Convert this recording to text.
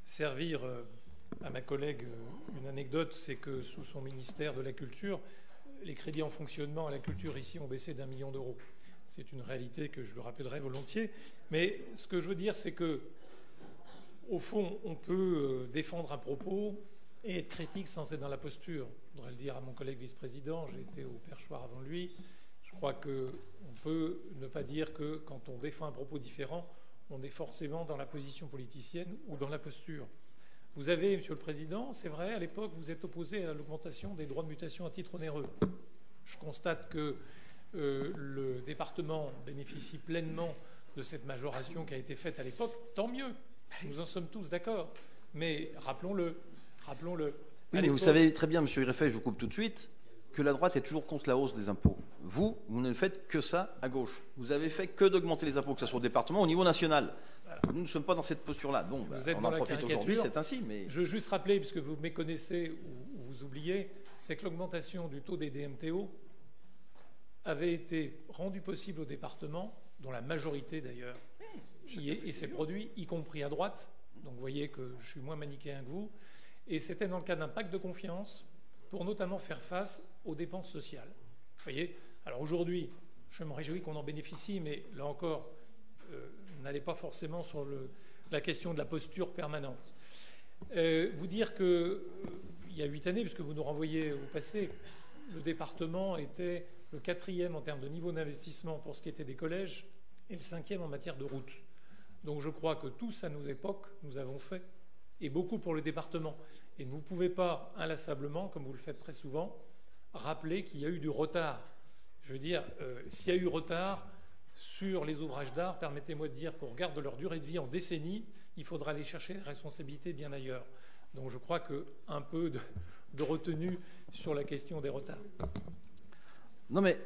servir à ma collègue une anecdote, c'est que sous son ministère de la Culture, les crédits en fonctionnement à la culture ici ont baissé d'1 million d'euros. C'est une réalité que je le rappellerai volontiers. Mais ce que je veux dire, c'est que, au fond, on peut défendre un propos et être critique sans être dans la posture. Je voudrais le dire à mon collègue vice-président, j'ai été au perchoir avant lui. Je crois qu'on peut ne pas dire que quand on défend un propos différent, on est forcément dans la position politicienne ou dans la posture. Vous avez, Monsieur le Président, c'est vrai, à l'époque, vous êtes opposé à l'augmentation des droits de mutation à titre onéreux. Je constate que le département bénéficie pleinement de cette majoration qui a été faite à l'époque. Tant mieux, nous en sommes tous d'accord. Mais rappelons-le. Oui, mais vous savez très bien, Monsieur Ireffet, je vous coupe tout de suite, que la droite est toujours contre la hausse des impôts. Vous ne faites que ça à gauche. Vous avez fait que d'augmenter les impôts, que ce soit au département, au niveau national. Voilà. Nous ne sommes pas dans cette posture-là. Bon, on en profite aujourd'hui, c'est ainsi. Mais... Je veux juste rappeler, puisque vous méconnaissez ou vous oubliez, c'est que l'augmentation du taux des DMTO avait été rendue possible au département, dont la majorité d'ailleurs et s'est produit, y compris à droite. Donc vous voyez que je suis moins manichéen que vous. Et c'était dans le cadre d'un pacte de confiance pour notamment faire face aux dépenses sociales. Vous voyez ? Alors aujourd'hui, je me réjouis qu'on en bénéficie, mais là encore, n'allez pas forcément sur la question de la posture permanente. Vous dire qu'il y a 8 années, puisque vous nous renvoyez au passé, le département était le 4e en termes de niveau d'investissement pour ce qui était des collèges et le 5e en matière de routes. Donc je crois que tous à nos époques, nous avons fait, et beaucoup pour le département. Et vous ne pouvez pas inlassablement, comme vous le faites très souvent, rappeler qu'il y a eu du retard. Je veux dire, s'il y a eu retard sur les ouvrages d'art, permettez-moi de dire qu'au regard de leur durée de vie en décennies, il faudra aller chercher les responsabilités bien ailleurs. Donc je crois qu'un peu de retenue sur la question des retards. Non mais